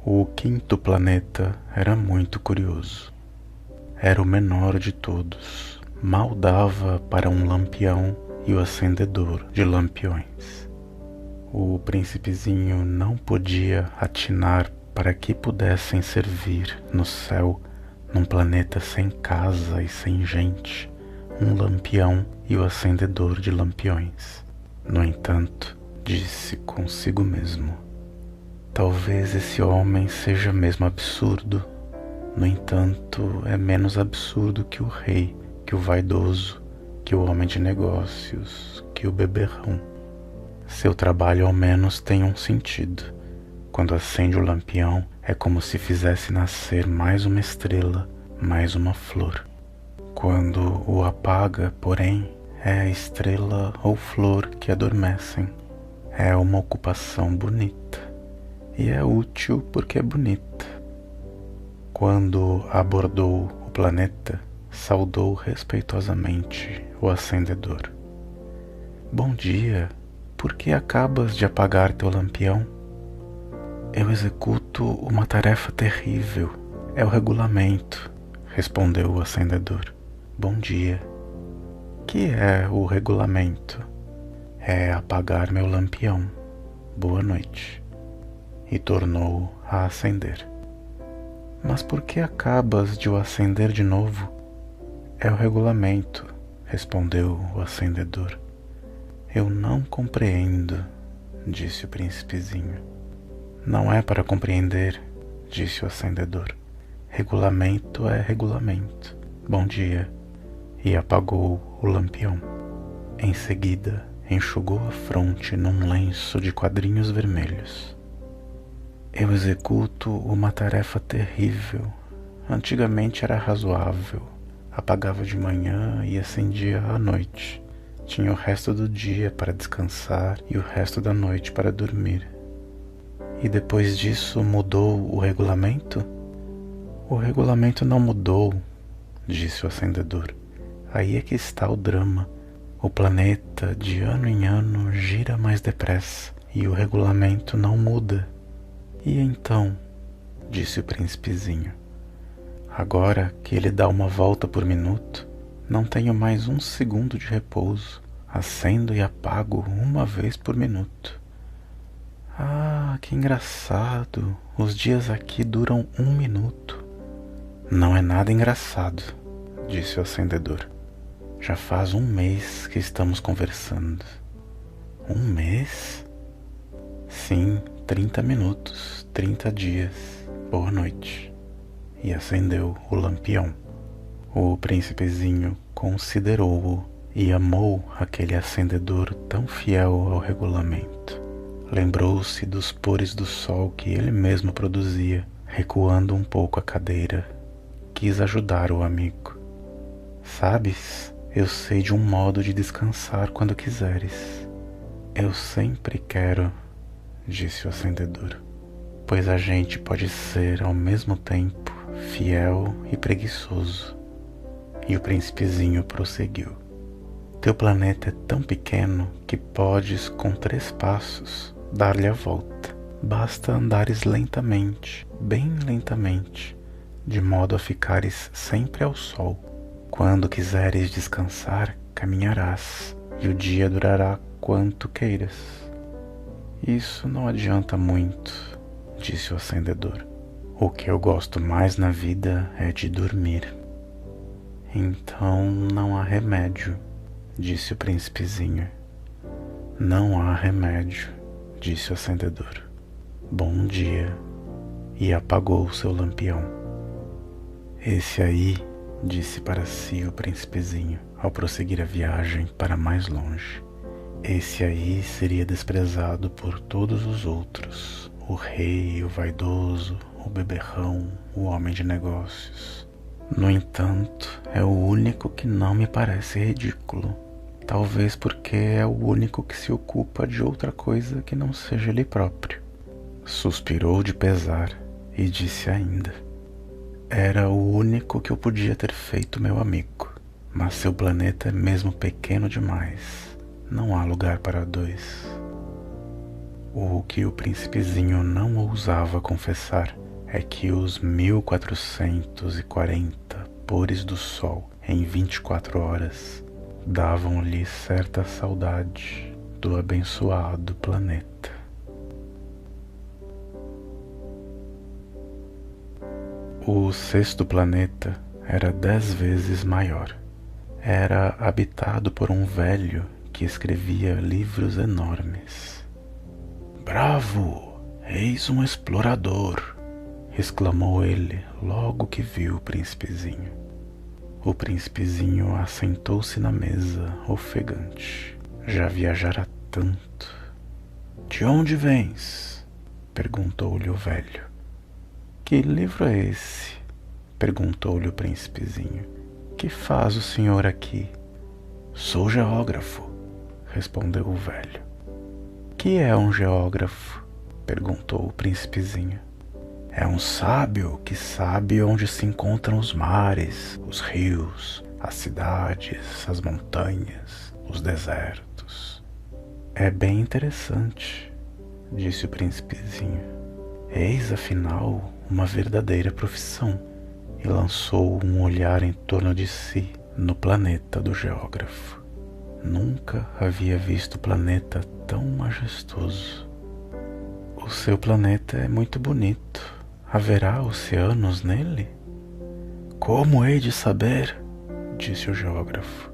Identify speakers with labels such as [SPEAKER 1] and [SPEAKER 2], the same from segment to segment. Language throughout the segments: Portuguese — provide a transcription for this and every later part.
[SPEAKER 1] O quinto planeta era muito curioso. Era o menor de todos. Mal dava para um lampião e o acendedor de lampiões. O príncipezinho não podia atinar para que pudessem servir no céu, num planeta sem casa e sem gente, um lampião e o acendedor de lampiões. No entanto, disse consigo mesmo: talvez esse homem seja mesmo absurdo. No entanto, é menos absurdo que o rei, que o vaidoso, que o homem de negócios, que o beberrão. Seu trabalho ao menos tem um sentido. Quando acende o lampião, é como se fizesse nascer mais uma estrela, mais uma flor. Quando o apaga, porém, é a estrela ou flor que adormecem. É uma ocupação bonita. E é útil porque é bonita. Quando abordou o planeta, saudou respeitosamente o acendedor. Bom dia, por que acabas de apagar teu lampião? Eu executo uma tarefa terrível, é o regulamento, respondeu o acendedor. Bom dia. Que é o regulamento? É apagar meu lampião. Boa noite. E tornou a acender. Mas por que acabas de o acender de novo? É o regulamento, respondeu o acendedor. Eu não compreendo, disse o príncipezinho. Não é para compreender, disse o acendedor. Regulamento é regulamento. Bom dia. E apagou o lampião. Em seguida, enxugou a fronte num lenço de quadrinhos vermelhos. Eu executo uma tarefa terrível. Antigamente era razoável. Apagava de manhã e acendia à noite. Tinha o resto do dia para descansar e o resto da noite para dormir. E depois disso mudou o regulamento? O regulamento não mudou, disse o acendedor. Aí é que está o drama. O planeta, de ano em ano, gira mais depressa e o regulamento não muda. E então, disse o príncipezinho, agora que ele dá uma volta por minuto, não tenho mais um segundo de repouso. Acendo e apago uma vez por minuto. Ah, que engraçado! Os dias aqui duram 1 minuto. Não é nada engraçado, disse o acendedor. Já faz 1 mês que estamos conversando. 1 mês? Sim, 30 minutos, 30 dias. Boa noite. E acendeu o lampião. O príncipezinho considerou-o e amou aquele acendedor tão fiel ao regulamento. Lembrou-se dos pores do sol que ele mesmo produzia, recuando um pouco a cadeira. Quis ajudar o amigo. Sabes, eu sei de um modo de descansar quando quiseres. Eu sempre quero, disse o acendedor, pois a gente pode ser ao mesmo tempo fiel e preguiçoso. E o príncipezinho prosseguiu. Teu planeta é tão pequeno que podes, com 3 passos, dar-lhe a volta. Basta andares lentamente, bem lentamente, de modo a ficares sempre ao sol. Quando quiseres descansar, caminharás, e o dia durará quanto queiras. Isso não adianta muito, disse o acendedor. O que eu gosto mais na vida é de dormir. Então não há remédio, disse o príncipezinho. Não há remédio, disse o acendedor. Bom dia. E apagou o seu lampião. Esse aí, disse para si o príncipezinho, ao prosseguir a viagem para mais longe. Esse aí seria desprezado por todos os outros. O rei, o vaidoso, o beberrão, o homem de negócios. No entanto, é o único que não me parece ridículo. Talvez porque é o único que se ocupa de outra coisa que não seja ele próprio. Suspirou de pesar e disse ainda: era o único que eu podia ter feito meu amigo. Mas seu planeta é mesmo pequeno demais. Não há lugar para 2. O que o príncipezinho não ousava confessar é que os 1440 pôres do sol em 24 horas davam-lhe certa saudade do abençoado planeta. O sexto planeta era 10 vezes maior. Era habitado por um velho que escrevia livros enormes. "Bravo! Eis um explorador!" exclamou ele logo que viu o príncipezinho. O príncipezinho assentou-se na mesa, ofegante. Já viajara tanto. "De onde vens?" perguntou-lhe o velho. "Que livro é esse?" perguntou-lhe o príncipezinho. "Que faz o senhor aqui?" "Sou geógrafo", respondeu o velho. "Que é um geógrafo?" perguntou o príncipezinho. "É um sábio que sabe onde se encontram os mares, os rios, as cidades, as montanhas, os desertos." "É bem interessante", disse o príncipezinho. "Eis, afinal, uma verdadeira profissão." E lançou um olhar em torno de si no planeta do geógrafo. Nunca havia visto planeta tão majestoso. "O seu planeta é muito bonito. Haverá oceanos nele?" "Como hei de saber?" disse o geógrafo.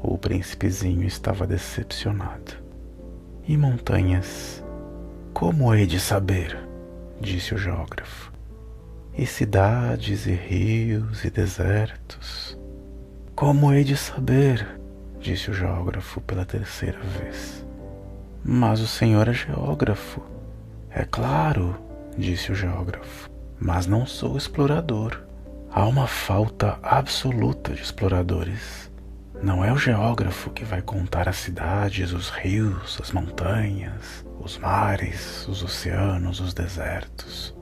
[SPEAKER 1] O príncipezinho estava decepcionado. "E montanhas?" "Como hei de saber?" disse o geógrafo. "E cidades, e rios, e desertos?" "Como hei de saber?" disse o geógrafo pela terceira vez. "Mas o senhor é geógrafo." "É claro", disse o geógrafo, "mas não sou explorador. Há uma falta absoluta de exploradores. Não é o geógrafo que vai contar as cidades, os rios, as montanhas, os mares, os oceanos, os desertos.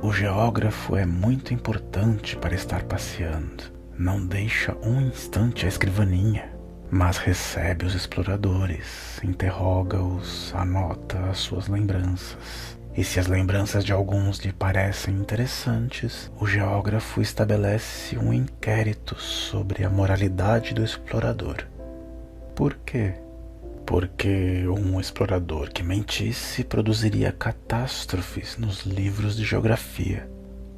[SPEAKER 1] O geógrafo é muito importante para estar passeando. Não deixa um instante a escrivaninha, mas recebe os exploradores, interroga-os, anota as suas lembranças. E se as lembranças de alguns lhe parecem interessantes, o geógrafo estabelece um inquérito sobre a moralidade do explorador." "Por quê?" "Porque um explorador que mentisse produziria catástrofes nos livros de geografia,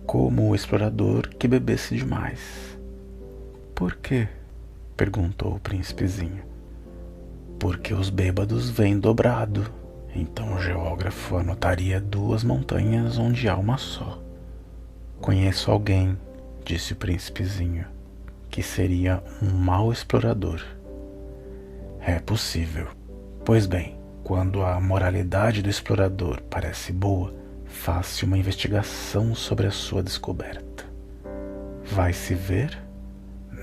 [SPEAKER 1] como o explorador que bebesse demais." "Por quê?" perguntou o príncipezinho. "Porque os bêbados vêm dobrado. Então o geógrafo anotaria 2 montanhas onde há uma só." "Conheço alguém", disse o príncipezinho, "que seria um mau explorador." "É possível. Pois bem, quando a moralidade do explorador parece boa, faz-se uma investigação sobre a sua descoberta." "Vai-se ver?"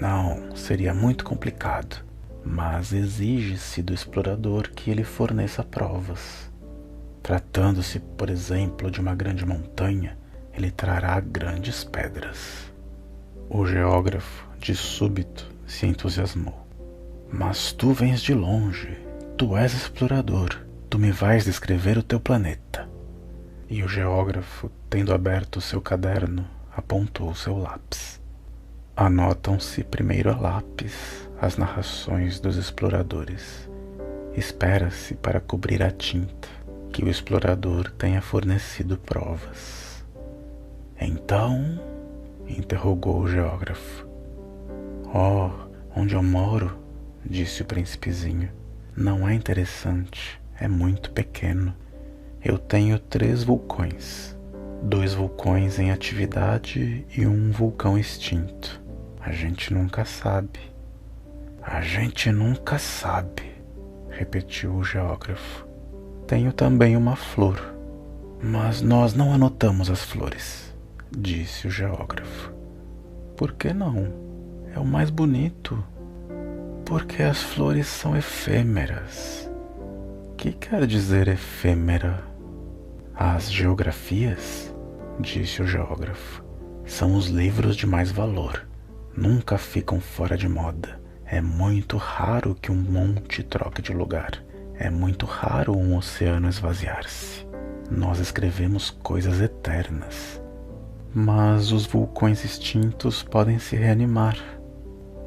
[SPEAKER 1] "Não, seria muito complicado, mas exige-se do explorador que ele forneça provas. Tratando-se, por exemplo, de uma grande montanha, ele trará grandes pedras." O geógrafo, de súbito, se entusiasmou. "Mas tu vens de longe. Tu és explorador, tu me vais descrever o teu planeta." E o geógrafo, tendo aberto o seu caderno, apontou o seu lápis. Anotam-se primeiro a lápis as narrações dos exploradores. Espera-se, para cobrir a tinta, que o explorador tenha fornecido provas. "Então?" interrogou o geógrafo. "Oh, onde eu moro", disse o príncipezinho, "não é interessante, é muito pequeno. Eu tenho 3 vulcões, 2 vulcões em atividade e um vulcão extinto. A gente nunca sabe." "A gente nunca sabe", repetiu o geógrafo. "Tenho também uma flor, mas nós não anotamos as flores", disse o geógrafo. "Por que não? É o mais bonito." "Porque as flores são efêmeras." "Que quer dizer efêmera?" "As geografias", disse o geógrafo, "são os livros de mais valor. Nunca ficam fora de moda. É muito raro que um monte troque de lugar. É muito raro um oceano esvaziar-se. Nós escrevemos coisas eternas. Mas os vulcões extintos podem se reanimar,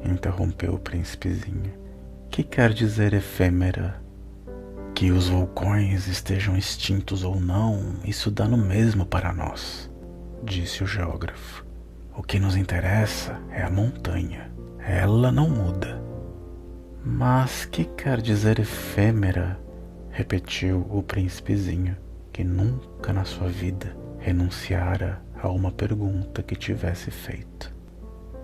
[SPEAKER 1] interrompeu o príncipezinho. Que quer dizer efêmera? Que os vulcões estejam extintos ou não, isso dá no mesmo para nós, disse o geógrafo. O que nos interessa é a montanha. Ela não muda. Mas que quer dizer efêmera? Repetiu o príncipezinho, que nunca na sua vida renunciara a uma pergunta que tivesse feito.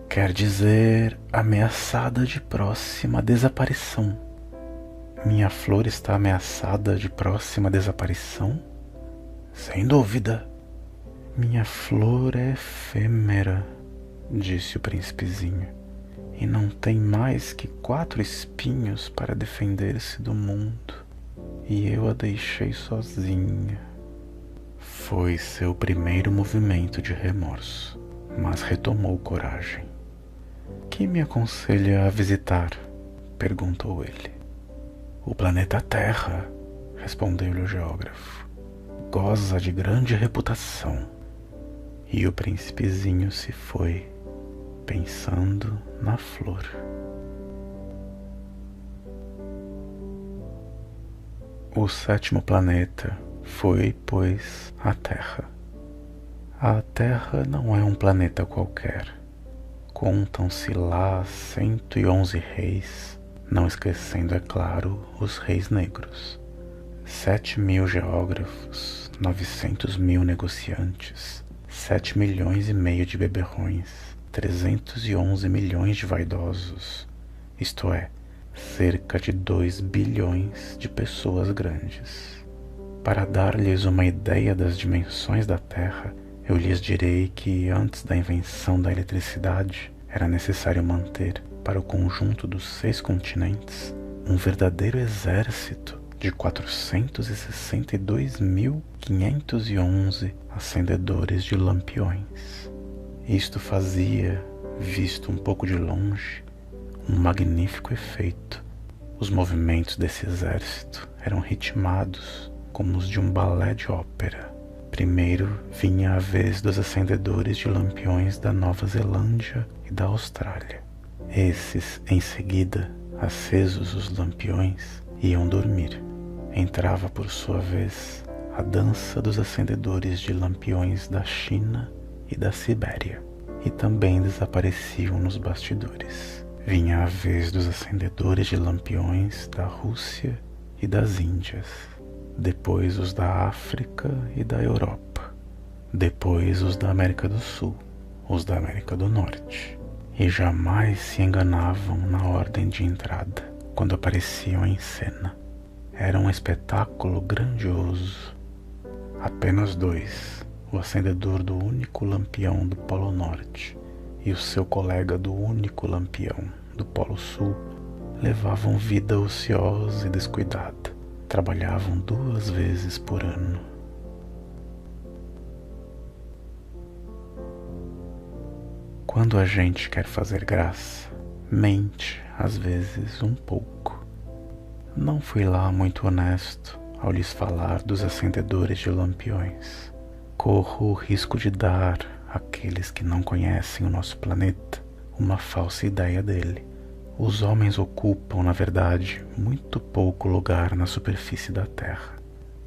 [SPEAKER 1] Quer dizer ameaçada de próxima desaparição. Minha flor está ameaçada de próxima desaparição? Sem dúvida. Minha flor é efêmera, disse o príncipezinho, e não tem mais que 4 espinhos para defender-se do mundo, e eu a deixei sozinha. Foi seu primeiro movimento de remorso, mas retomou coragem. Que me aconselha a visitar? Perguntou ele. O planeta Terra, respondeu-lhe o geógrafo. Goza de grande reputação. E o príncipezinho se foi, pensando na flor. O 7º planeta foi, pois, a Terra. A Terra não é um planeta qualquer. Contam-se lá 111 reis, não esquecendo, é claro, os reis negros. 7.000 geógrafos, 900.000 negociantes, 7,5 milhões de beberrões, 311 milhões de vaidosos, isto é, cerca de 2 bilhões de pessoas grandes. Para dar-lhes uma ideia das dimensões da Terra, eu lhes direi que antes da invenção da eletricidade era necessário manter, para o conjunto dos 6 continentes, um verdadeiro exército de 462.511 acendedores de lampiões. Isto fazia, visto um pouco de longe, um magnífico efeito. Os movimentos desse exército eram ritmados como os de um balé de ópera. Primeiro vinha a vez dos acendedores de lampiões da Nova Zelândia e da Austrália. Esses, em seguida, acesos os lampiões, iam dormir. Entrava, por sua vez, a dança dos acendedores de lampiões da China e da Sibéria, e também desapareciam nos bastidores. Vinha a vez dos acendedores de lampiões da Rússia e das Índias, depois os da África e da Europa, depois os da América do Sul, os da América do Norte, e jamais se enganavam na ordem de entrada quando apareciam em cena. Era um espetáculo grandioso. Apenas 2, o acendedor do único lampião do Polo Norte e o seu colega do único lampião do Polo Sul, levavam vida ociosa e descuidada. Trabalhavam 2 vezes por ano. Quando a gente quer fazer graça, mente, às vezes, um pouco. Não fui lá muito honesto ao lhes falar dos acendedores de lampiões. Corro o risco de dar àqueles que não conhecem o nosso planeta uma falsa ideia dele. Os homens ocupam, na verdade, muito pouco lugar na superfície da Terra.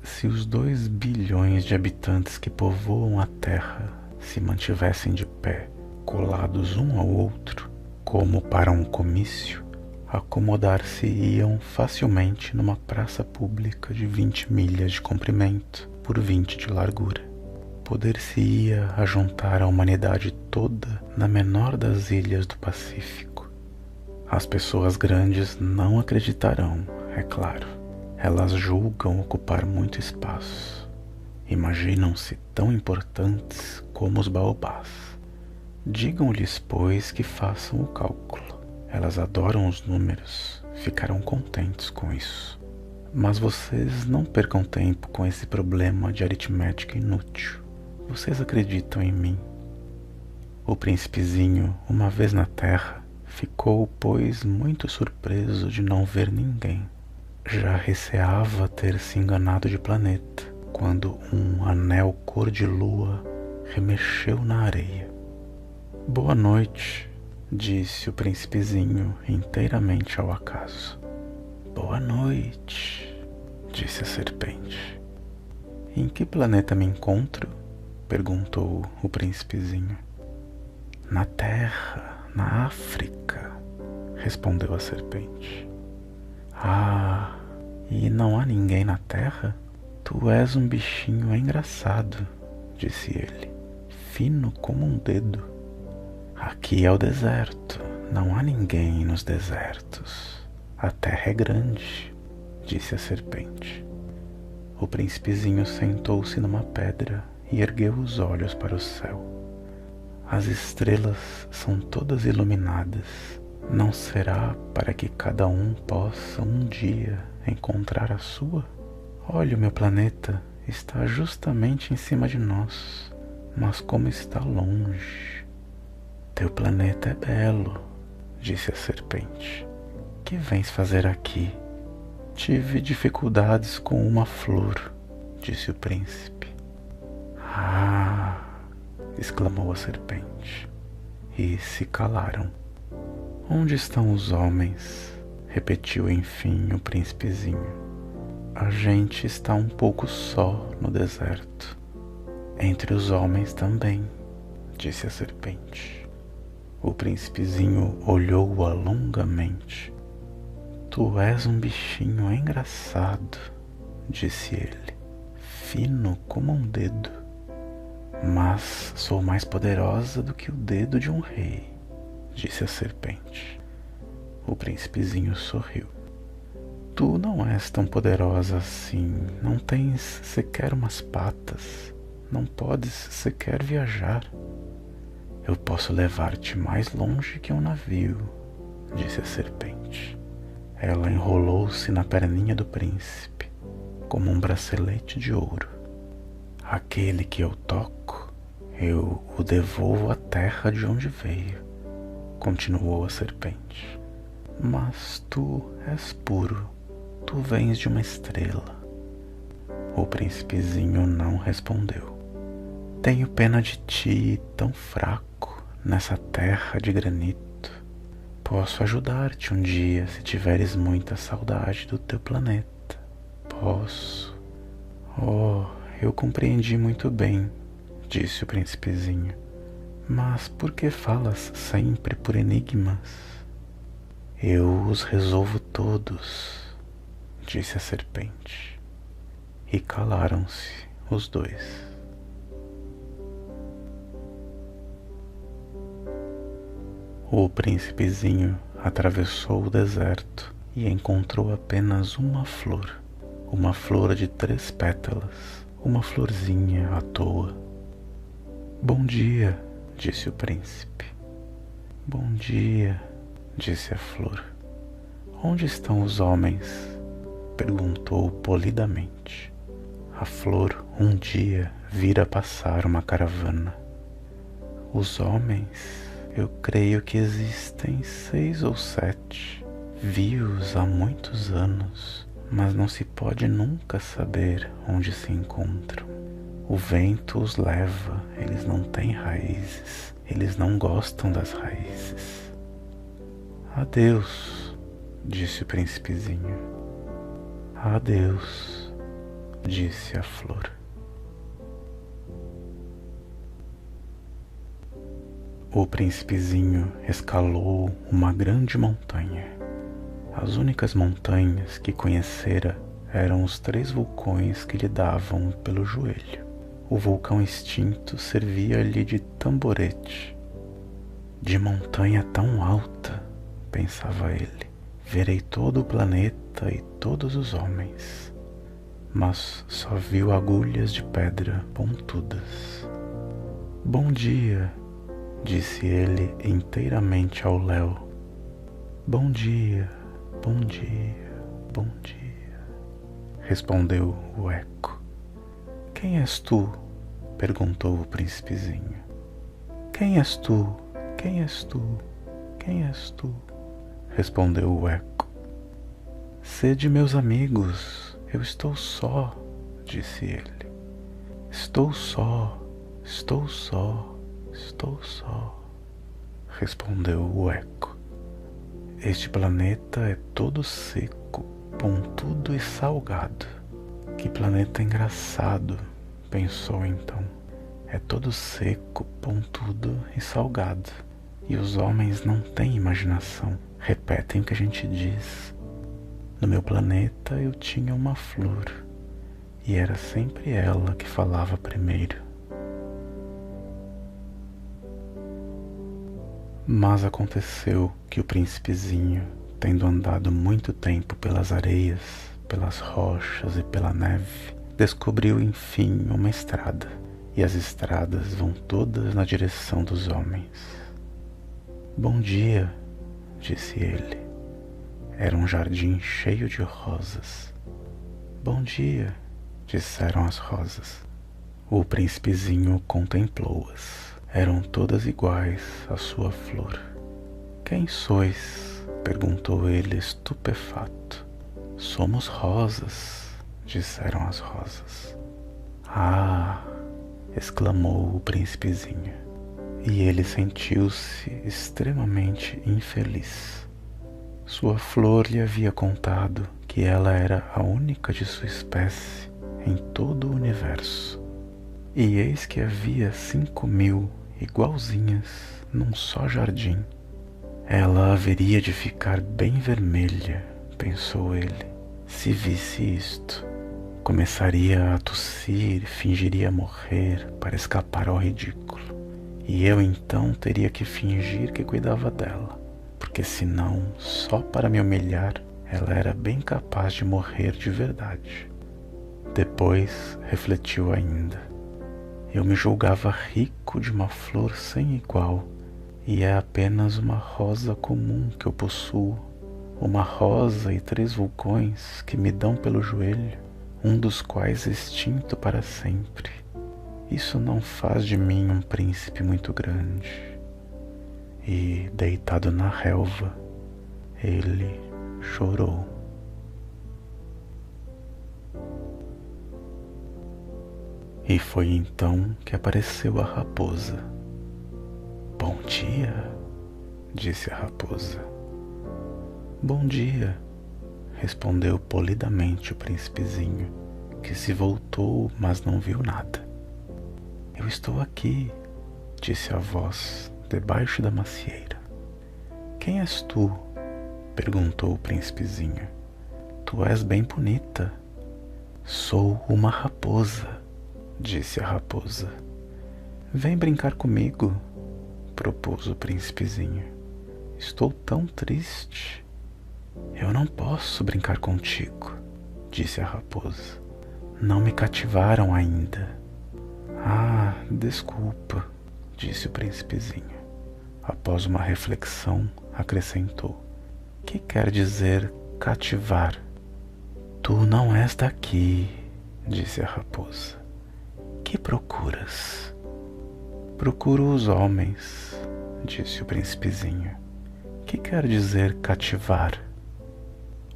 [SPEAKER 1] Se os 2 bilhões de habitantes que povoam a Terra se mantivessem de pé, colados um ao outro, como para um comício, acomodar-se-iam facilmente numa praça pública de 20 milhas de comprimento por 20 de largura. Poder-se-ia ajuntar a humanidade toda na menor das ilhas do Pacífico. As pessoas grandes não acreditarão, é claro. Elas julgam ocupar muito espaço. Imaginam-se tão importantes como os baobás. Digam-lhes, pois, que façam o cálculo. Elas adoram os números, ficarão contentes com isso. Mas vocês não percam tempo com esse problema de aritmética inútil. Vocês acreditam em mim. O príncipezinho, uma vez na Terra, ficou, pois, muito surpreso de não ver ninguém. Já receava ter se enganado de planeta quando um anel cor de lua remexeu na areia. Boa noite, disse o príncipezinho inteiramente ao acaso. Boa noite, disse a serpente. Em que planeta me encontro? Perguntou o príncipezinho. Na Terra, na África, respondeu a serpente. Ah, e não há ninguém na Terra? Tu és um bichinho engraçado, disse ele, fino como um dedo. Aqui é o deserto, não há ninguém nos desertos. A terra é grande, disse a serpente. O príncipezinho sentou-se numa pedra e ergueu os olhos para o céu. As estrelas são todas iluminadas. Não será para que cada um possa um dia encontrar a sua? Olha, o meu planeta está justamente em cima de nós, mas como está longe. Teu planeta é belo, disse a serpente. Que vens fazer aqui? Tive dificuldades com uma flor, disse o príncipe. Ah! Exclamou a serpente. E se calaram. Onde estão os homens? Repetiu enfim o príncipezinho. A gente está um pouco só no deserto. Entre os homens também, disse a serpente. O príncipezinho olhou-a longamente. Tu és um bichinho engraçado, disse ele, fino como um dedo. Mas sou mais poderosa do que o dedo de um rei, disse a serpente. O príncipezinho sorriu. Tu não és tão poderosa assim, não tens sequer umas patas, não podes sequer viajar. Eu posso levar-te mais longe que um navio, disse a serpente. Ela enrolou-se na perninha do príncipe, como um bracelete de ouro. Aquele que eu toco, eu o devolvo à terra de onde veio, continuou a serpente. Mas tu és puro, tu vens de uma estrela. O príncipezinho não respondeu. Tenho pena de ti, tão fraco, nessa terra de granito. Posso ajudar-te um dia se tiveres muita saudade do teu planeta. Posso. Oh, eu compreendi muito bem, disse o príncipezinho. Mas por que falas sempre por enigmas? Eu os resolvo todos, disse a serpente. E calaram-se os dois. O príncipezinho atravessou o deserto e encontrou apenas uma flor de 3 pétalas, uma florzinha à toa. Bom dia, disse o príncipe. Bom dia, disse a flor. Onde estão os homens? Perguntou polidamente. A flor um dia vira passar uma caravana. Os homens, eu creio que existem 6 ou 7. Vi-os há muitos anos, mas não se pode nunca saber onde se encontram. O vento os leva, eles não têm raízes, eles não gostam das raízes. Adeus, disse o príncipezinho. Adeus, disse a flor. O príncipezinho escalou uma grande montanha. As únicas montanhas que conhecera eram os 3 vulcões que lhe davam pelo joelho. O vulcão extinto servia-lhe de tamborete. De montanha tão alta, pensava ele, verei todo o planeta e todos os homens. Mas só viu agulhas de pedra pontudas. Bom dia, disse ele inteiramente ao léu. Bom dia, bom dia, bom dia, respondeu o eco. Quem és tu? Perguntou o príncipezinho. Quem és tu? Quem és tu? Quem és tu? Respondeu o eco. Sede meus amigos, eu estou só, disse ele. Estou só, estou só, estou só, respondeu o eco. Este planeta é todo seco, pontudo e salgado. Que planeta engraçado, pensou então. É todo seco, pontudo e salgado. E os homens não têm imaginação, repetem o que a gente diz. No meu planeta eu tinha uma flor, e era sempre ela que falava primeiro. Mas aconteceu que o príncipezinho, tendo andado muito tempo pelas areias, pelas rochas e pela neve, descobriu enfim uma estrada, e as estradas vão todas na direção dos homens. Bom dia, disse ele. Era um jardim cheio de rosas. Bom dia, disseram as rosas. O príncipezinho contemplou-as. Eram todas iguais à sua flor. Quem sois? Perguntou ele estupefato. Somos rosas, disseram as rosas. Ah! Exclamou o príncipezinho. E ele sentiu-se extremamente infeliz. Sua flor lhe havia contado que ela era a única de sua espécie em todo o universo. E eis que havia 5.000 igualzinhas num só jardim. Ela haveria de ficar bem vermelha, pensou ele, se visse isto. Começaria a tossir, fingiria morrer para escapar ao ridículo. E eu então teria que fingir que cuidava dela, porque senão, só para me humilhar, ela era bem capaz de morrer de verdade. Depois refletiu ainda. Eu me julgava rico de uma flor sem igual, e é apenas uma rosa comum que eu possuo, uma rosa e 3 vulcões que me dão pelo joelho, um dos quais extinto para sempre. Isso não faz de mim um príncipe muito grande. E, deitado na relva, ele chorou. E foi então que apareceu a raposa. Bom dia, disse a raposa. Bom dia, respondeu polidamente o príncipezinho, que se voltou, mas não viu nada. Eu estou aqui, disse a voz, debaixo da macieira. Quem és tu? Perguntou o príncipezinho. Tu és bem bonita. Sou uma raposa, disse a raposa. Vem brincar comigo, propôs o príncipezinho. Estou tão triste. Eu não posso brincar contigo, disse a raposa. Não me cativaram ainda. Ah, desculpa, disse o príncipezinho. Após uma reflexão, acrescentou. Que quer dizer cativar? Tu não és daqui, disse a raposa. Que procuras? Procuro os homens, disse o príncipezinho. Que quer dizer cativar?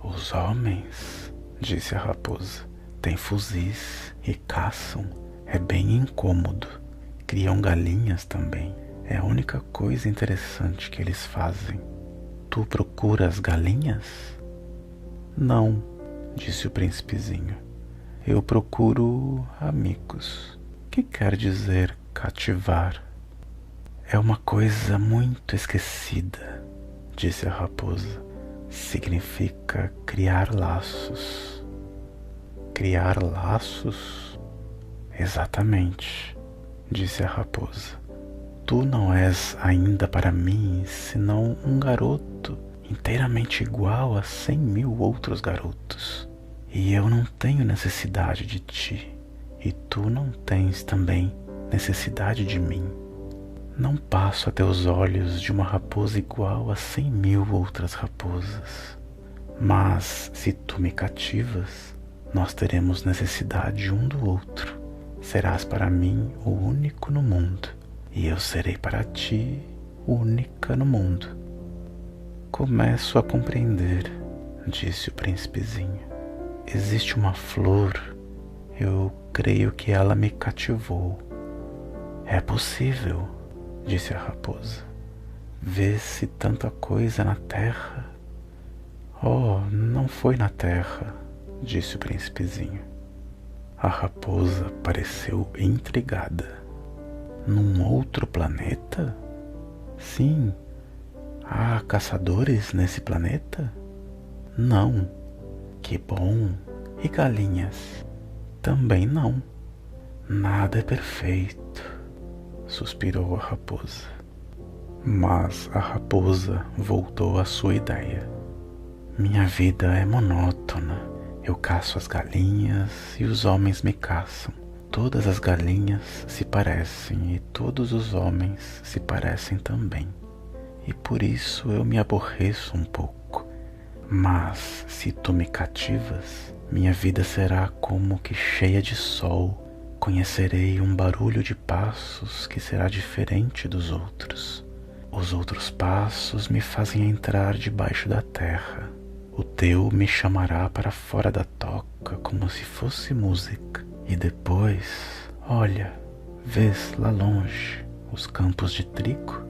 [SPEAKER 1] Os homens, disse a raposa, têm fuzis e caçam. É bem incômodo. Criam galinhas também. É a única coisa interessante que eles fazem. Tu procuras galinhas? Não, disse o príncipezinho. Eu procuro amigos. Que quer dizer cativar? É uma coisa muito esquecida, disse a raposa. Significa criar laços. Criar laços? Exatamente, disse a raposa. Tu não és ainda para mim senão um garoto, inteiramente igual a 100.000 outros garotos. E eu não tenho necessidade de ti, e tu não tens também necessidade de mim. Não passo a teus olhos de uma raposa igual a 100.000 outras raposas. Mas se tu me cativas, nós teremos necessidade um do outro. Serás para mim o único no mundo, e eu serei para ti única no mundo. Começo a compreender, disse o príncipezinho. Existe uma flor, eu creio que ela me cativou. É possível, disse a raposa. Vê-se tanta coisa na terra. Oh, não foi na terra, disse o príncipezinho. A raposa pareceu intrigada. Num outro planeta? Sim. Há caçadores nesse planeta? Não. Que bom. E galinhas? Também não. Nada é perfeito, suspirou a raposa. Mas a raposa voltou à sua ideia. Minha vida é monótona. Eu caço as galinhas e os homens me caçam. Todas as galinhas se parecem e todos os homens se parecem também. E por isso eu me aborreço um pouco. Mas se tu me cativas, minha vida será como que cheia de sol. Conhecerei um barulho de passos que será diferente dos outros. Os outros passos me fazem entrar debaixo da terra. O teu me chamará para fora da toca como se fosse música. E depois, olha, vês lá longe os campos de trigo?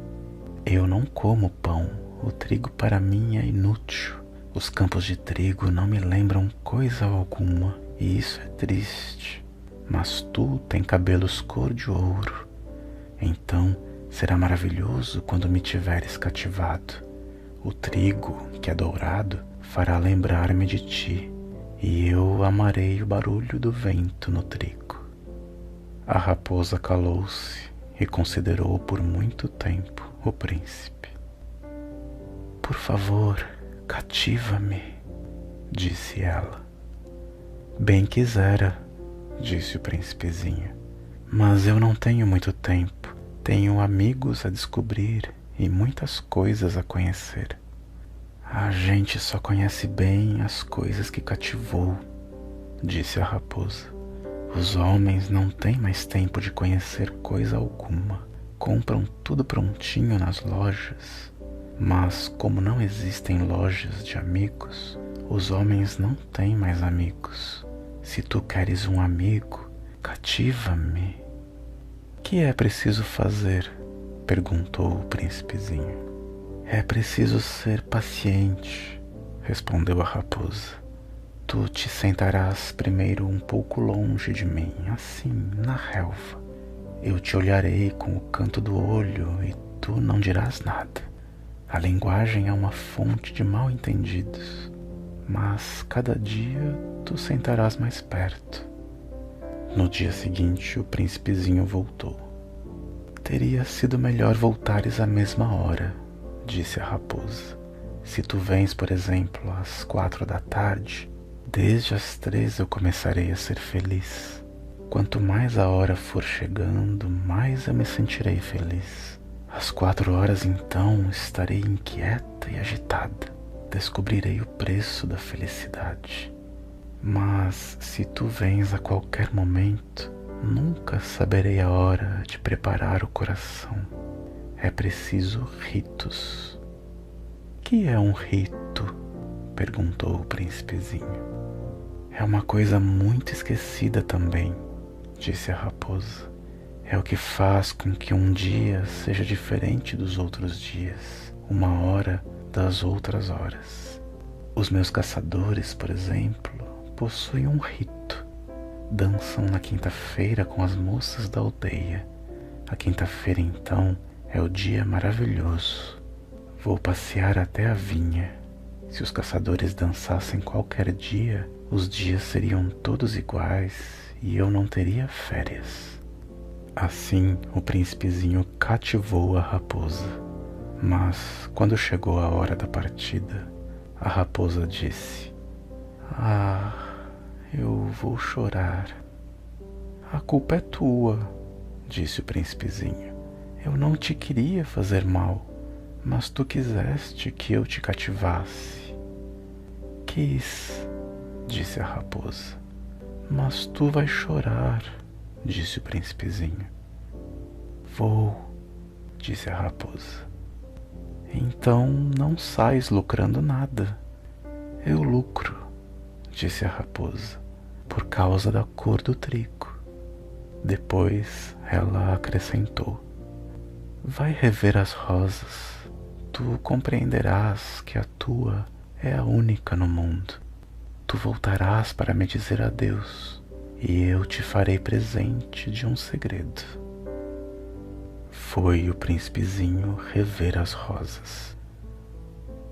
[SPEAKER 1] Eu não como pão, o trigo para mim é inútil. Os campos de trigo não me lembram coisa alguma, e isso é triste. Mas tu tem cabelos cor de ouro, então será maravilhoso quando me tiveres cativado. O trigo, que é dourado, fará lembrar-me de ti, e eu amarei o barulho do vento no trigo. A raposa calou-se e considerou por muito tempo o príncipe. Por favor, cativa-me, disse ela. Bem quisera, disse o príncipezinho, mas eu não tenho muito tempo. Tenho amigos a descobrir e muitas coisas a conhecer. A gente só conhece bem as coisas que cativou, disse a raposa. Os homens não têm mais tempo de conhecer coisa alguma. Compram tudo prontinho nas lojas. Mas como não existem lojas de amigos, os homens não têm mais amigos. Se tu queres um amigo, cativa-me. Que é preciso fazer? Perguntou o príncipezinho. É preciso ser paciente, respondeu a raposa. Tu te sentarás primeiro um pouco longe de mim, assim, na relva. Eu te olharei com o canto do olho e tu não dirás nada. A linguagem é uma fonte de mal-entendidos, mas cada dia tu sentarás mais perto. No dia seguinte, o príncipezinho voltou. Teria sido melhor voltares à mesma hora, disse a raposa. Se tu vens, por exemplo, às 4 da tarde, desde as 3 eu começarei a ser feliz. Quanto mais a hora for chegando, mais eu me sentirei feliz. Às 4 horas, então, estarei inquieta e agitada. Descobrirei o preço da felicidade. Mas se tu vens a qualquer momento, nunca saberei a hora de preparar o coração. É preciso ritos. Que é um rito? Perguntou o príncipezinho. É uma coisa muito esquecida também, disse a raposa. É o que faz com que um dia seja diferente dos outros dias, uma hora das outras horas. Os meus caçadores, por exemplo, possuem um rito. Dançam na quinta-feira com as moças da aldeia. A quinta-feira, então, é o dia maravilhoso. Vou passear até a vinha. Se os caçadores dançassem qualquer dia, os dias seriam todos iguais e eu não teria férias. Assim, o príncipezinho cativou a raposa. Mas, quando chegou a hora da partida, a raposa disse: Ah, eu vou chorar. A culpa é tua, disse o príncipezinho. Eu não te queria fazer mal, mas tu quiseste que eu te cativasse. Quis, disse a raposa. Mas tu vais chorar, disse o príncipezinho. Vou, disse a raposa. Então não sais lucrando nada. Eu lucro, disse a raposa, por causa da cor do trigo. Depois ela acrescentou: vai rever as rosas. Tu compreenderás que a tua é a única no mundo. Tu voltarás para me dizer adeus, e eu te farei presente de um segredo. Foi o príncipezinho rever as rosas.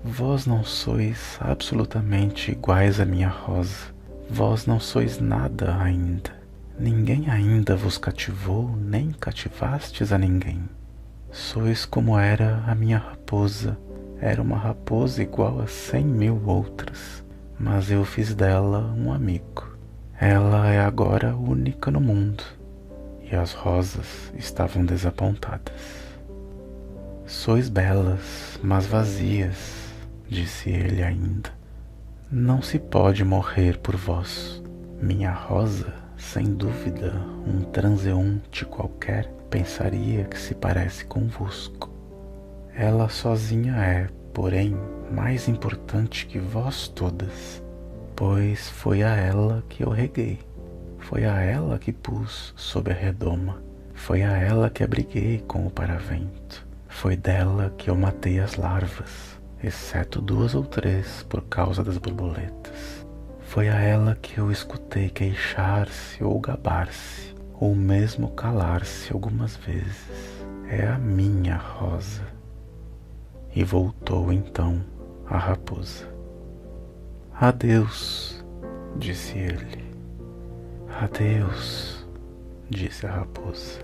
[SPEAKER 1] Vós não sois absolutamente iguais à minha rosa. Vós não sois nada ainda. Ninguém ainda vos cativou, nem cativastes a ninguém. Sois como era a minha raposa. Era uma raposa igual a 100.000 outras, mas eu fiz dela um amigo. Ela é agora única no mundo. E as rosas estavam desapontadas. Sois belas, mas vazias, disse ele ainda. Não se pode morrer por vós. Minha rosa, sem dúvida, um transeunte qualquer pensaria que se parece convosco. Ela sozinha é, porém, mais importante que vós todas, pois foi a ela que eu reguei. Foi a ela que pus sob a redoma, foi a ela que abriguei com o paravento, foi dela que eu matei as larvas, exceto 2 ou 3 por causa das borboletas. Foi a ela que eu escutei queixar-se ou gabar-se, ou mesmo calar-se algumas vezes. É a minha rosa. E voltou então a raposa. Adeus, disse ele. Adeus, disse a raposa.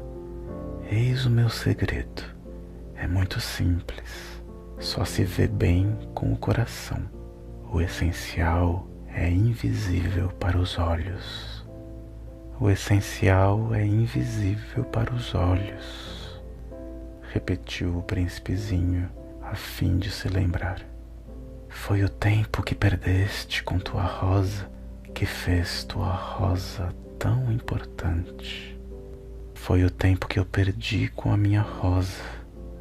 [SPEAKER 1] Eis o meu segredo. É muito simples. Só se vê bem com o coração. O essencial é invisível para os olhos. O essencial é invisível para os olhos, repetiu o príncipezinho a fim de se lembrar. Foi o tempo que perdeste com tua rosa que fez tua rosa tão importante. Foi o tempo que eu perdi com a minha rosa,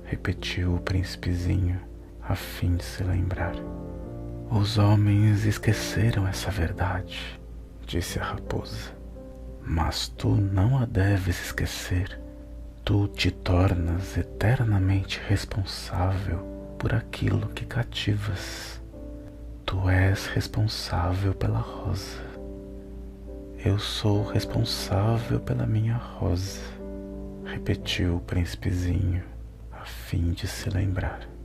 [SPEAKER 1] repetiu o príncipezinho a fim de se lembrar. Os homens esqueceram essa verdade, disse a raposa, mas tu não a deves esquecer. Tu te tornas eternamente responsável por aquilo que cativas. Tu és responsável pela rosa. Eu sou responsável pela minha rosa, repetiu o príncipezinho a fim de se lembrar.